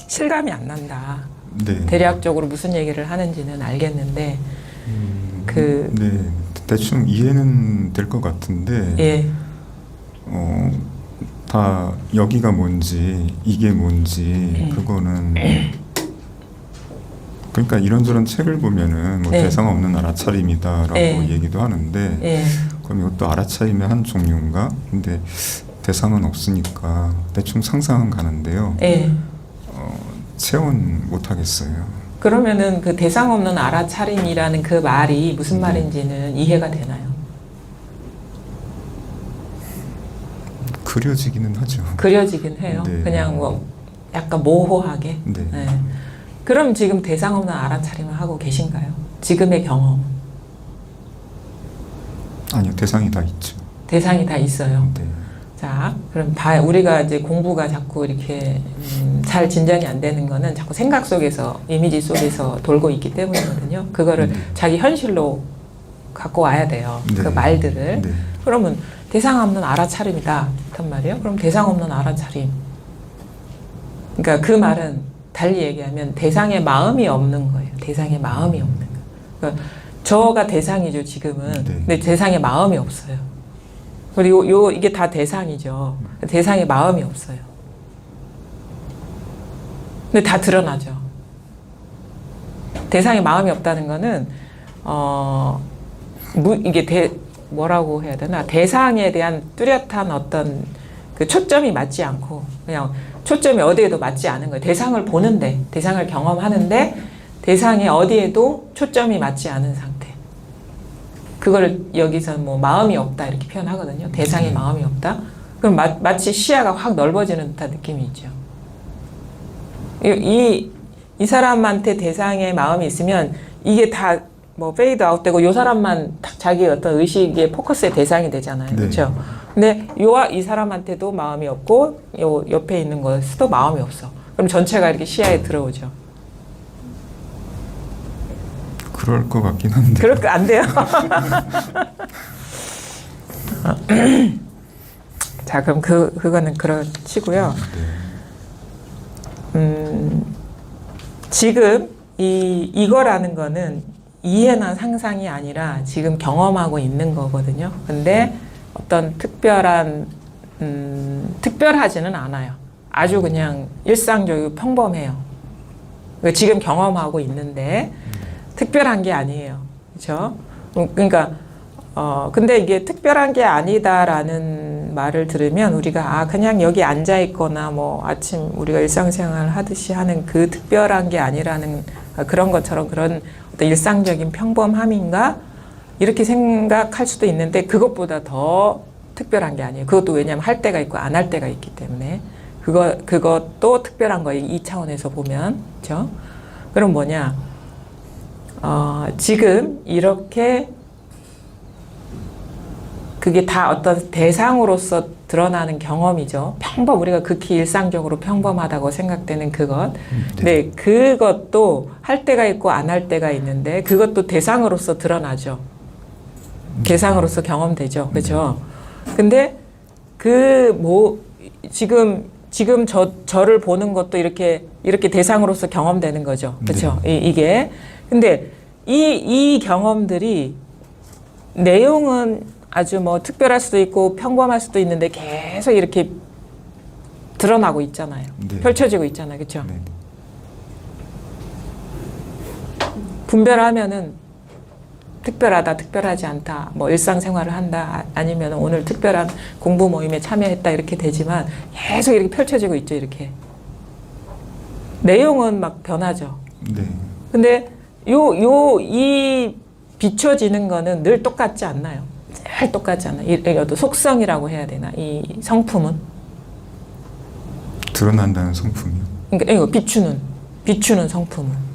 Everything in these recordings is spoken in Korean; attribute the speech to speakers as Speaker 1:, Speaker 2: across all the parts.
Speaker 1: 실감이 안 난다.
Speaker 2: 네.
Speaker 1: 대략적으로 무슨 얘기를 하는지는 알겠는데 그
Speaker 2: 네, 대충 이해는 될 것 같은데
Speaker 1: 예.
Speaker 2: 다 여기가 뭔지 이게 뭔지 그거는 그러니까 이런저런 책을 보면은 뭐
Speaker 1: 네.
Speaker 2: 대상 없는 알아차림이다라고
Speaker 1: 네.
Speaker 2: 얘기도 하는데
Speaker 1: 예.
Speaker 2: 그럼 이것도 알아차림의 한 종류인가? 근데 대상은 없으니까 대충 상상은 가는데요.
Speaker 1: 예.
Speaker 2: 체온 못 하겠어요.
Speaker 1: 그러면은 그 대상 없는 알아차림이라는 그 말이 무슨 말인지는 이해가 되나요?
Speaker 2: 그려지기는 하죠.
Speaker 1: 그려지긴 해요.
Speaker 2: 네.
Speaker 1: 그냥 뭐 약간 모호하게.
Speaker 2: 네.
Speaker 1: 네. 그럼 지금 대상 없는 알아차림을 하고 계신가요? 지금의 경험.
Speaker 2: 아니요, 대상이 다 있죠.
Speaker 1: 대상이 다 있어요.
Speaker 2: 네.
Speaker 1: 자, 그럼 우리가 이제 공부가 자꾸 이렇게 잘 진전이 안 되는 거는 자꾸 생각 속에서, 이미지 속에서 돌고 있기 때문이거든요. 그거를 자기 현실로 갖고 와야 돼요.
Speaker 2: 네.
Speaker 1: 그 말들을.
Speaker 2: 네.
Speaker 1: 그러면 대상 없는 알아차림이다. 단 말이에요. 그럼 대상 없는 알아차림. 그러니까 그 말은 달리 얘기하면 대상의 마음이 없는 거예요. 대상의 마음이 없는 거예요. 그러니까 저가 대상이죠, 지금은.
Speaker 2: 네.
Speaker 1: 근데 대상의 마음이 없어요. 그리고 이게 다 대상이죠. 대상의 마음이 없어요. 근데 다 드러나죠. 대상의 마음이 없다는 거는, 이게 뭐라고 해야 되나? 대상에 대한 뚜렷한 어떤 그 초점이 맞지 않고, 그냥 초점이 어디에도 맞지 않은 거예요. 대상을 보는데, 대상을 경험하는데, 대상이 어디에도 초점이 맞지 않은 상태. 그걸 여기서 뭐 마음이 없다 이렇게 표현하거든요. 대상에 마음이 없다. 그럼 마치 시야가 확 넓어지는 듯한 느낌이 있죠. 이 사람한테 대상에 마음이 있으면 이게 다 뭐 페이드 아웃되고 이 사람만 딱 자기 어떤 의식의 포커스의 대상이 되잖아요.
Speaker 2: 네.
Speaker 1: 그렇죠? 근데 이 사람한테도 마음이 없고 요 옆에 있는 것도 마음이 없어. 그럼 전체가 이렇게 시야에 들어오죠.
Speaker 2: 그럴 것 같긴 한데.
Speaker 1: 그럴 거 안 돼요. 자, 그럼 그거는 그렇치고요. 지금 이거라는 거는 이해나 상상이 아니라 지금 경험하고 있는 거거든요. 근데 어떤 특별하지는 않아요. 아주 그냥 일상적이고 평범해요. 그러니까 지금 경험하고 있는데 특별한 게 아니에요. 그렇죠? 그러니까 근데 이게 특별한 게 아니다라는 말을 들으면 우리가 그냥 여기 앉아 있거나 뭐 아침 우리가 일상생활 하듯이 하는 그 특별한 게 아니라는 그런 것처럼 그런 어떤 일상적인 평범함인가 이렇게 생각할 수도 있는데 그것보다 더 특별한 게 아니에요. 그것도 왜냐하면 할 때가 있고 안 할 때가 있기 때문에 그것도 특별한 거예요. 이 차원에서 보면. 그렇죠? 그럼 뭐냐? 지금 이렇게 그게 다 어떤 대상으로서 드러나는 경험이죠. 우리가 극히 일상적으로 평범하다고 생각되는 그것. 네, 그것도 할 때가 있고 안 할 때가 있는데 그것도 대상으로서 드러나죠. 대상으로서 경험되죠. 그죠? 근데 지금 저를 보는 것도 이렇게 대상으로서 경험되는 거죠. 그렇죠? 이게. 근데 이 경험들이 내용은 아주 뭐 특별할 수도 있고 평범할 수도 있는데 계속 이렇게 드러나고 있잖아요.
Speaker 2: 네.
Speaker 1: 펼쳐지고 있잖아요. 그렇죠?
Speaker 2: 네.
Speaker 1: 분별하면은 특별하다, 특별하지 않다, 뭐 일상생활을 한다, 아니면 오늘 특별한 공부 모임에 참여했다 이렇게 되지만 계속 이렇게 펼쳐지고 있죠. 이렇게 내용은 막 변하죠.
Speaker 2: 네.
Speaker 1: 근데 이 비춰지는 거는 늘 똑같지 않나요? 늘 똑같지 않아요. 이것도 속성이라고 해야 되나? 이 성품은?
Speaker 2: 드러난다는 성품이요.
Speaker 1: 그러니까 이거 비추는 성품은.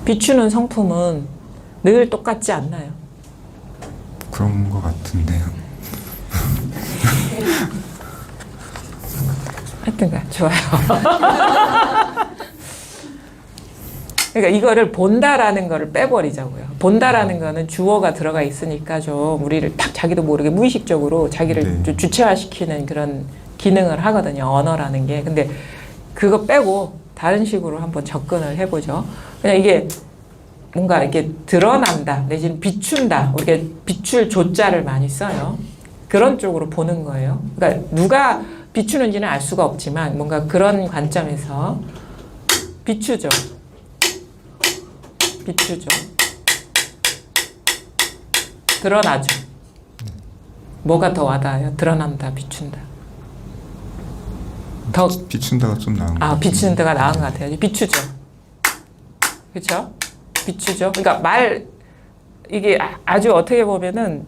Speaker 1: 비추는 성품은 늘 똑같지 않나요?
Speaker 2: 그런 것 같은데요.
Speaker 1: 하여튼간 좋아요. 그러니까 이거를 본다라는 거를 빼버리자고요. 본다라는 거는 주어가 들어가 있으니까 좀 우리를 딱 자기도 모르게 무의식적으로 자기를
Speaker 2: 네.
Speaker 1: 좀 주체화시키는 그런 기능을 하거든요. 언어라는 게. 근데 그거 빼고 다른 식으로 한번 접근을 해보죠. 그냥 이게 뭔가 이렇게 드러난다 내지는 비춘다. 우리가 비출 조자를 많이 써요. 그런 쪽으로 보는 거예요. 그러니까 누가 비추는지는 알 수가 없지만 뭔가 그런 관점에서 비추죠. 비추죠. 드러나죠. 뭐가 더 와닿아요? 드러난다, 비춘다. 더
Speaker 2: 비춘다가 좀 나은 것 같아요.
Speaker 1: 비추는 데가 나은 것 같아요. 비추죠. 그렇죠? 비추죠. 그러니까 이게 아주 어떻게 보면은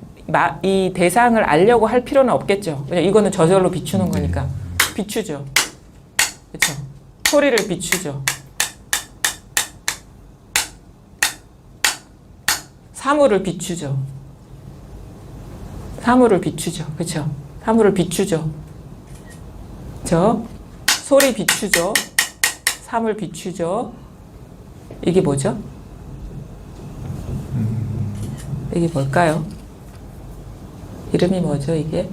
Speaker 1: 이 대상을 알려고 할 필요는 없겠죠. 그냥 이거는 저절로 비추는 거니까 비추죠. 그렇죠? 소리를 비추죠. 사물을 비추죠. 사물을 비추죠. 그렇죠? 사물을 비추죠. 소리 비추죠. 사물 비추죠. 이게 뭐죠? 이게 뭘까요? 이름이 뭐죠, 이게?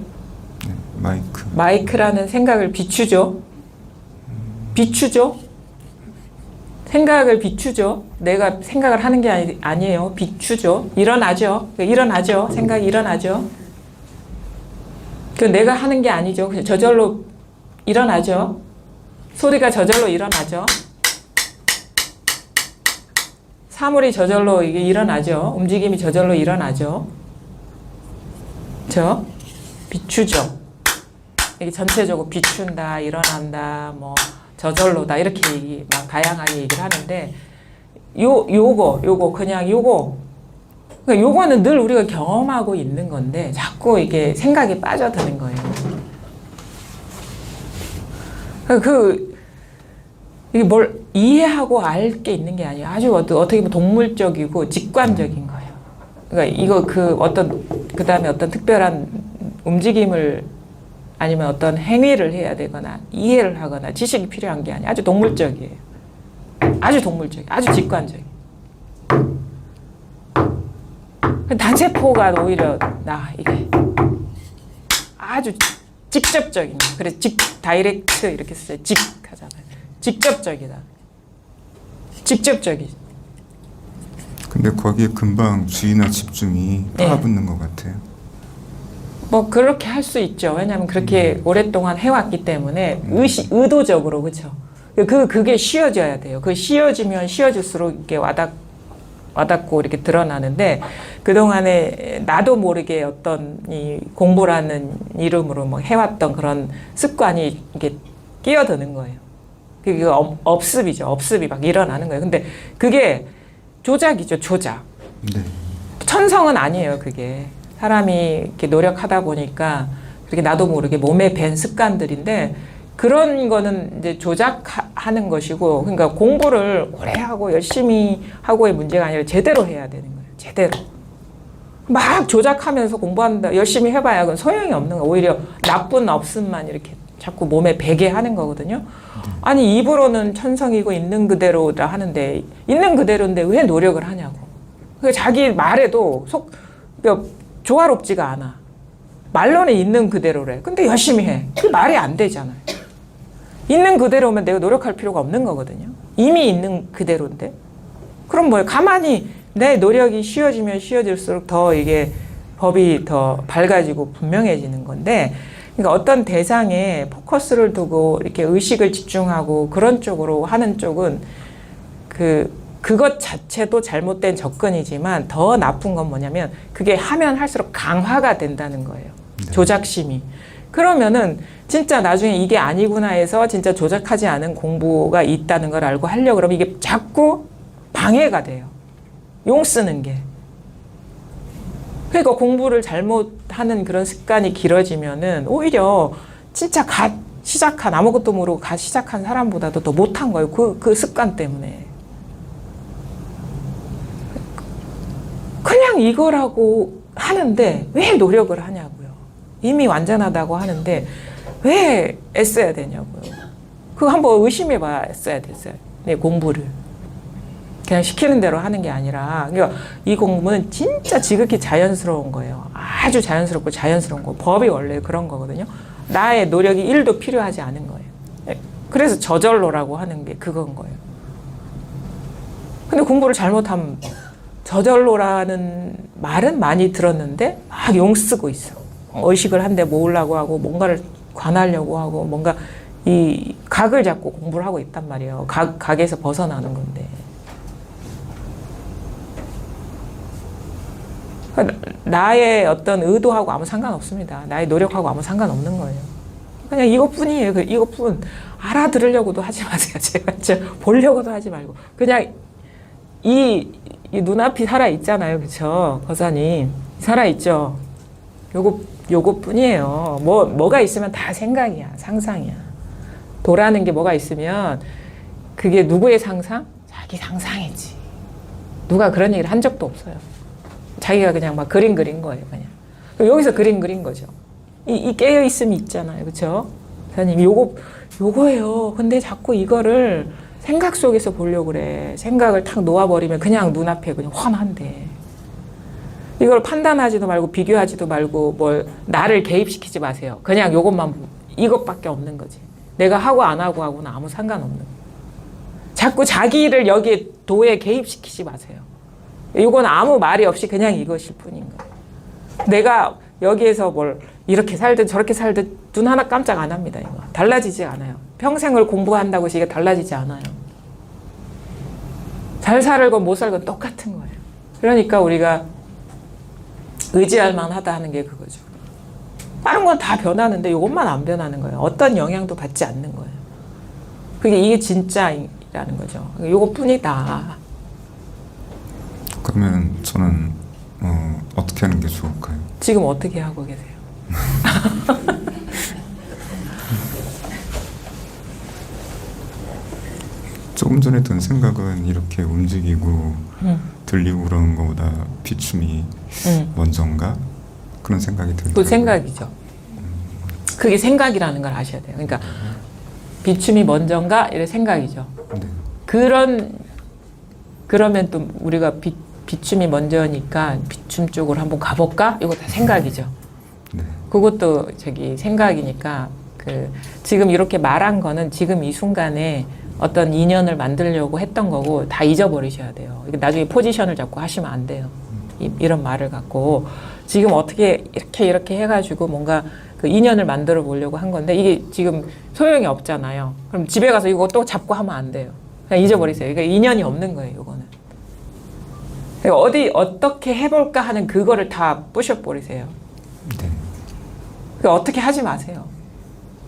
Speaker 2: 네, 마이크.
Speaker 1: 마이크라는 생각을 비추죠. 비추죠. 생각을 비추죠. 내가 생각을 하는 게 아니에요. 비추죠. 일어나죠. 일어나죠. 생각이 일어나죠. 그 내가 하는 게 아니죠. 그냥 저절로 일어나죠. 소리가 저절로 일어나죠. 사물이 저절로 이게 일어나죠. 움직임이 저절로 일어나죠. 비추죠. 이게 전체적으로 비춘다, 일어난다, 뭐 저절로다 이렇게 막 다양하게 얘기를 하는데 요거 그냥 그러니까 요거는 늘 우리가 경험하고 있는 건데 자꾸 이게 생각이 빠져드는 거예요. 이게 뭘 이해하고 알 게 있는 게 아니에요. 아주 어떻게 보면 동물적이고 직관적인 거예요. 그러니까 이거 그 다음에 어떤 특별한 움직임을 아니면 어떤 행위를 해야 되거나 이해를 하거나 지식이 필요한 게 아니에요. 아주 동물적이에요. 아주 동물적이에요. 아주 직관적이에요. 단세포가 오히려 이게 아주 직접적인 거예요. 그래서 다이렉트 이렇게 써요. 하잖아요. 직접적이다. 직접적이지.
Speaker 2: 근데 거기에 금방 주의나 집중이 빨아붙는 것 같아요.
Speaker 1: 뭐 그렇게 할 수 있죠. 왜냐하면 그렇게 오랫동안 해왔기 때문에 의도적으로 그렇죠. 그게 쉬워져야 돼요. 그 쉬워지면 쉬워질수록 이렇게 와닿고 이렇게 드러나는데 그 동안에 나도 모르게 어떤 이 공부라는 이름으로 뭐 해왔던 그런 습관이 이게 끼어드는 거예요. 그게 업습이죠. 업습이 막 일어나는 거예요. 근데 그게 조작이죠. 조작.
Speaker 2: 네.
Speaker 1: 천성은 아니에요. 그게 사람이 이렇게 노력하다 보니까 그렇게 나도 모르게 몸에 밴 습관들인데 그런 거는 이제 조작하는 것이고, 그러니까 공부를 오래 하고 열심히 하고의 문제가 아니라 제대로 해야 되는 거예요. 제대로. 막 조작하면서 공부한다, 열심히 해봐야 그건 소용이 없는 거예요. 오히려 나쁜 업습만 이렇게 자꾸 몸에 배게 하는 거거든요. 아니 입으로는 천성이고 있는 그대로다 하는데 있는 그대로인데 왜 노력을 하냐고. 자기 말에도 조화롭지가 않아. 말로는 있는 그대로래. 근데 열심히 해. 그 말이 안 되잖아요. 있는 그대로면 내가 노력할 필요가 없는 거거든요. 이미 있는 그대로인데. 그럼 뭐예요? 가만히 내 노력이 쉬워지면 쉬워질수록 더 이게 법이 더 밝아지고 분명해지는 건데, 그러니까 어떤 대상에 포커스를 두고 이렇게 의식을 집중하고 그런 쪽으로 하는 쪽은 그것 자체도 잘못된 접근이지만 더 나쁜 건 뭐냐면 그게 하면 할수록 강화가 된다는 거예요.
Speaker 2: 네.
Speaker 1: 조작심이. 그러면은 진짜 나중에 이게 아니구나 해서 진짜 조작하지 않은 공부가 있다는 걸 알고 하려고 그러면 이게 자꾸 방해가 돼요. 용 쓰는 게. 그러니까 공부를 잘못하는 그런 습관이 길어지면은 오히려 진짜 아무것도 모르고 시작한 사람보다도 더 못한 거예요. 그 습관 때문에. 그냥 이거라고 하는데 왜 노력을 하냐고요. 이미 완전하다고 하는데 왜 애써야 되냐고요. 그거 한번 의심해 봤어야 됐어요. 내 공부를. 그냥 시키는 대로 하는 게 아니라, 그러니까 이 공부는 진짜 지극히 자연스러운 거예요. 아주 자연스럽고 자연스러운 거. 법이 원래 그런 거거든요. 나의 노력이 1도 필요하지 않은 거예요. 그래서 저절로라고 하는 게 그건 거예요. 근데 공부를 잘못하면 저절로라는 말은 많이 들었는데 막 용 쓰고 있어. 의식을 한데 모으려고 하고 뭔가를 관하려고 하고 뭔가 이 각을 잡고 공부를 하고 있단 말이에요. 각에서 벗어나는 건데. 나의 어떤 의도하고 아무 상관없습니다. 나의 노력하고 아무 상관없는 거예요. 그냥 이것뿐이에요. 이것뿐. 알아들으려고도 하지 마세요. 제가 보려고도 하지 말고. 그냥 이 눈앞이 살아있잖아요. 그쵸? 거사님. 살아있죠? 요것뿐이에요. 뭐가 있으면 다 생각이야. 상상이야. 도라는 게 뭐가 있으면 그게 누구의 상상? 자기 상상이지. 누가 그런 얘기를 한 적도 없어요. 자기가 그냥 막 그림 그린 거예요. 그냥. 여기서 그림 그린 거죠. 이 깨어있음이 있잖아요. 그쵸? 사장님, 요거예요. 근데 자꾸 이거를 생각 속에서 보려고 그래. 생각을 탁 놓아버리면 그냥 눈앞에 그냥 훤한데. 이걸 판단하지도 말고 비교하지도 말고 나를 개입시키지 마세요. 그냥 이것밖에 없는 거지. 내가 하고 안 하고는 아무 상관없는 거예요. 자꾸 자기를 여기에 도에 개입시키지 마세요. 이건 아무 말이 없이 그냥 이것일 뿐인 거예요. 내가 여기에서 이렇게 살든 저렇게 살든 눈 하나 깜짝 안 합니다. 이거 달라지지 않아요. 평생을 공부한다고 해서 이게 달라지지 않아요. 잘 살건 못 살건 똑같은 거예요. 그러니까 우리가 의지할 만하다 하는 게 그거죠. 다른 건 다 변하는데 이것만 안 변하는 거예요. 어떤 영향도 받지 않는 거예요. 이게 진짜라는 거죠. 이것뿐이다.
Speaker 2: 그러면 저는 어떻게 하는 게 좋을까요?
Speaker 1: 지금 어떻게 하고 계세요?
Speaker 2: 조금 전에 든 생각은 이렇게 움직이고 들리고 그러는 것보다 비춤이 먼저인가? 그런 생각이 들더라고요.
Speaker 1: 그 생각이죠. 그게 생각이라는 걸 아셔야 돼요. 그러니까 비춤이 먼저인가? 이런 생각이죠.
Speaker 2: 네.
Speaker 1: 그러면 또 우리가 비춤이 먼저니까 비춤 쪽으로 한번 가볼까? 이거 다 생각이죠.
Speaker 2: 네.
Speaker 1: 그것도 생각이니까 지금 이렇게 말한 거는 지금 이 순간에 어떤 인연을 만들려고 했던 거고 다 잊어버리셔야 돼요. 나중에 포지션을 잡고 하시면 안 돼요. 이런 말을 갖고 지금 어떻게 이렇게 해가지고 뭔가 그 인연을 만들어 보려고 한 건데 이게 지금 소용이 없잖아요. 그럼 집에 가서 이거 또 잡고 하면 안 돼요. 그냥 잊어버리세요. 그러니까 인연이 없는 거예요. 이거는. 그러니까 어떻게 해볼까 하는 그거를 다 부셔버리세요.
Speaker 2: 네.
Speaker 1: 그러니까 어떻게 하지 마세요.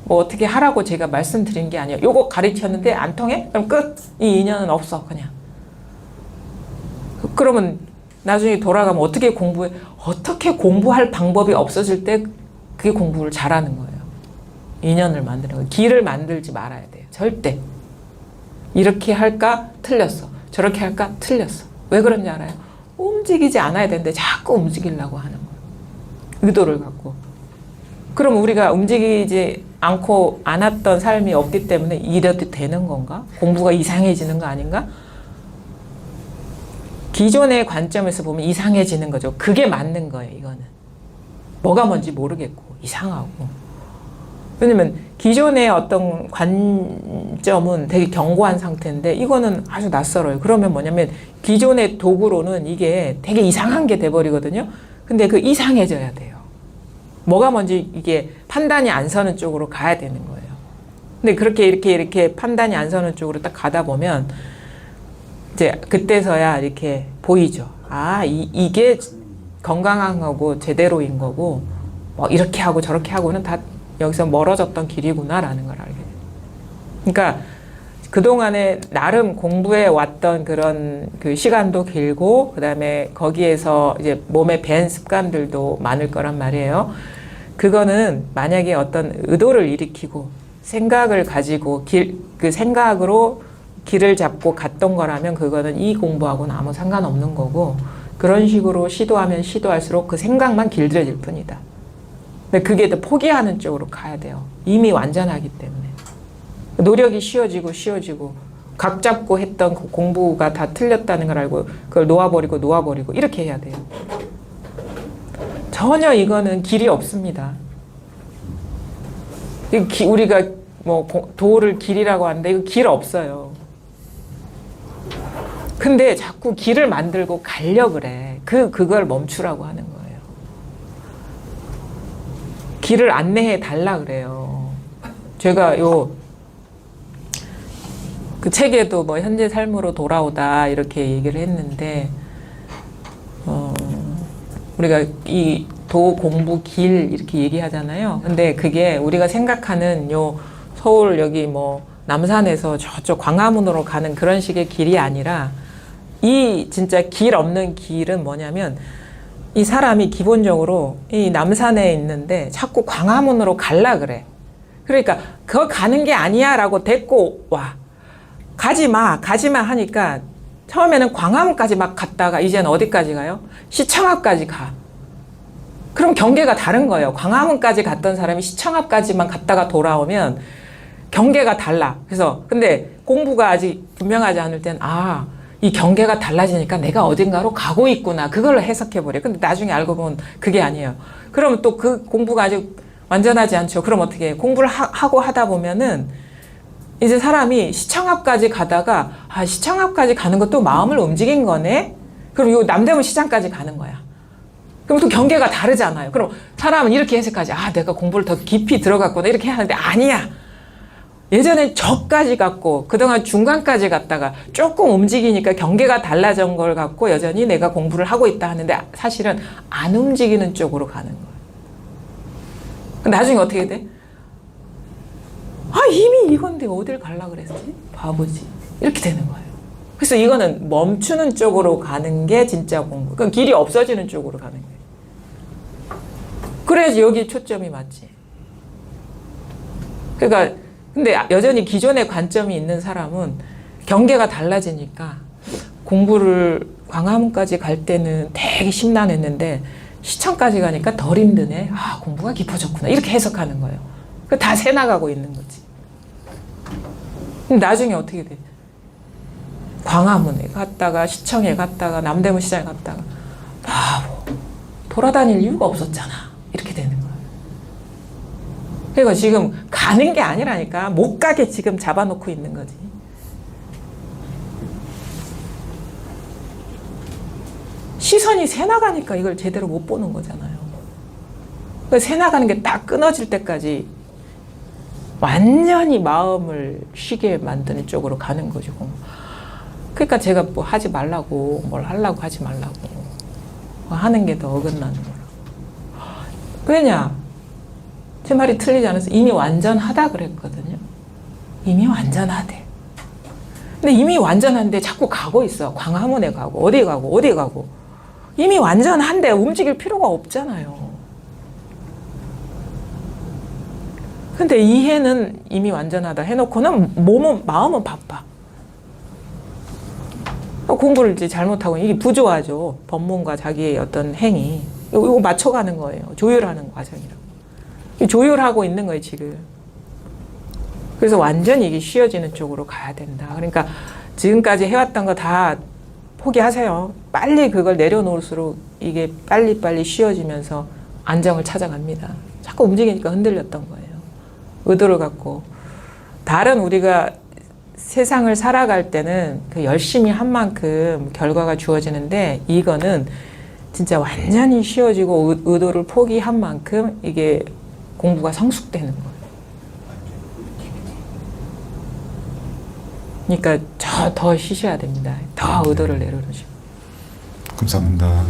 Speaker 1: 어떻게 하라고 제가 말씀드린 게 아니에요. 요거 가르쳤는데 안 통해? 그럼 끝. 이 인연은 없어. 그냥. 그러면 나중에 돌아가면 어떻게 공부할 방법이 없어질 때 그게 공부를 잘하는 거예요. 인연을 만드는 거예요. 길을 만들지 말아야 돼요. 절대. 이렇게 할까? 틀렸어. 저렇게 할까? 틀렸어. 왜 그런지 알아요? 움직이지 않아야 되는데 자꾸 움직이려고 하는 거예요. 의도를 갖고. 그럼 우리가 움직이지 않았던 삶이 없기 때문에 이래도 되는 건가? 공부가 이상해지는 거 아닌가? 기존의 관점에서 보면 이상해지는 거죠. 그게 맞는 거예요, 이거는. 뭐가 뭔지 모르겠고, 이상하고. 왜냐면 기존의 어떤 관점은 되게 견고한 상태인데 이거는 아주 낯설어요. 그러면 뭐냐면 기존의 도구로는 이게 되게 이상한 게 돼버리거든요. 근데 그 이상해져야 돼요. 뭐가 뭔지 이게 판단이 안 서는 쪽으로 가야 되는 거예요. 근데 그렇게 이렇게 판단이 안 서는 쪽으로 딱 가다 보면 이제 그때서야 이렇게 보이죠. 아, 이게 건강한 거고 제대로인 거고 뭐 이렇게 하고 저렇게 하고는 다 여기서 멀어졌던 길이구나라는 걸 알게 돼요. 그러니까 그동안에 나름 공부해 왔던 그런 그 시간도 길고 그다음에 거기에서 이제 몸에 밴 습관들도 많을 거란 말이에요. 그거는 만약에 어떤 의도를 일으키고 생각을 가지고 그 생각으로 길을 잡고 갔던 거라면 그거는 이 공부하고는 아무 상관없는 거고 그런 식으로 시도하면 시도할수록 그 생각만 길들여질 뿐이다. 근데 그게 또 포기하는 쪽으로 가야 돼요. 이미 완전하기 때문에. 노력이 쉬워지고 각 잡고 했던 그 공부가 다 틀렸다는 걸 알고 그걸 놓아버리고 이렇게 해야 돼요. 전혀 이거는 길이 없습니다. 우리가 뭐 도를 길이라고 하는데 이거 길 없어요. 근데 자꾸 길을 만들고 가려고 그래. 그걸 멈추라고 하는 거예요. 길을 안내해 달라 그래요. 제가 그 책에도 뭐 현재 삶으로 돌아오다 이렇게 얘기를 했는데 우리가 이 도 공부 길 이렇게 얘기하잖아요. 근데 그게 우리가 생각하는 요 서울 여기 뭐 남산에서 저쪽 광화문으로 가는 그런 식의 길이 아니라 이 진짜 길 없는 길은 뭐냐면 이 사람이 기본적으로 이 남산에 있는데 자꾸 광화문으로 갈라 그래. 그러니까 그거 가는 게 아니야 라고 데리고 와. 가지 마 하니까 처음에는 광화문까지 막 갔다가 이제는 어디까지 가요? 시청 앞까지 가. 그럼 경계가 다른 거예요. 광화문까지 갔던 사람이 시청 앞까지만 갔다가 돌아오면 경계가 달라. 그래서 근데 공부가 아직 분명하지 않을 땐 이 경계가 달라지니까 내가 어딘가로 가고 있구나. 그걸로 해석해버려. 근데 나중에 알고 보면 그게 아니에요. 그러면 또 그 공부가 아직 완전하지 않죠. 그럼 어떻게 해요? 공부를 하고 하다 보면은 이제 사람이 시청 앞까지 가다가 시청 앞까지 가는 것도 마음을 움직인 거네. 그럼 요 남대문 시장까지 가는 거야. 그럼 또 경계가 다르잖아요. 그럼 사람은 이렇게 해석하지. 내가 공부를 더 깊이 들어갔구나. 이렇게 하는데 아니야. 예전엔 저까지 갔고 그동안 중간까지 갔다가 조금 움직이니까 경계가 달라진 걸 갖고 여전히 내가 공부를 하고 있다 하는데 사실은 안 움직이는 쪽으로 가는 거예요. 나중에 어떻게 돼? 이미 이건데 어딜 가려고 그랬지? 바보지. 이렇게 되는 거예요. 그래서 이거는 멈추는 쪽으로 가는 게 진짜 공부. 그럼 길이 없어지는 쪽으로 가는 거예요. 그래야지 여기 초점이 맞지. 그러니까 근데 여전히 기존의 관점이 있는 사람은 경계가 달라지니까 공부를 광화문까지 갈 때는 되게 심란했는데 시청까지 가니까 덜 힘드네. 공부가 깊어졌구나. 이렇게 해석하는 거예요. 다 새나가고 있는 거지. 그럼 나중에 어떻게 돼? 광화문에 갔다가 시청에 갔다가 남대문 시장에 갔다가 돌아다닐 이유가 없었잖아. 이렇게 되는 거예요. 그러니까 지금 가는 게 아니라니까 못 가게 지금 잡아놓고 있는 거지. 시선이 새나가니까 이걸 제대로 못 보는 거잖아요. 그러니까 새나가는 게 딱 끊어질 때까지 완전히 마음을 쉬게 만드는 쪽으로 가는 거죠. 그러니까 제가 뭐 하지 말라고 뭘 하려고 하지 말라고 하는 게 더 어긋나는 거라. 왜냐? 제 말이 틀리지 않아서 이미 완전하다 그랬거든요. 이미 완전하대. 근데 이미 완전한데 자꾸 가고 있어. 광화문에 가고 어디 가고 이미 완전한데 움직일 필요가 없잖아요. 근데 이해는 이미 완전하다 해놓고는 마음은 바빠. 공부를 이제 잘못하고 이게 부조하죠. 법문과 자기의 어떤 행위. 이거 맞춰가는 거예요. 조율하는 과정이라고. 조율하고 있는 거예요, 지금. 그래서 완전히 이게 쉬워지는 쪽으로 가야 된다. 그러니까 지금까지 해왔던 거 다 포기하세요. 빨리 그걸 내려놓을수록 이게 빨리 쉬워지면서 안정을 찾아갑니다. 자꾸 움직이니까 흔들렸던 거예요. 의도를 갖고. 다른 우리가 세상을 살아갈 때는 그 열심히 한 만큼 결과가 주어지는데 이거는 진짜 완전히 쉬워지고 의도를 포기한 만큼 이게 공부가 성숙되는 거예요. 그러니까 더 쉬셔야 됩니다. 더 의도를 내려놓으시고.
Speaker 2: 감사합니다.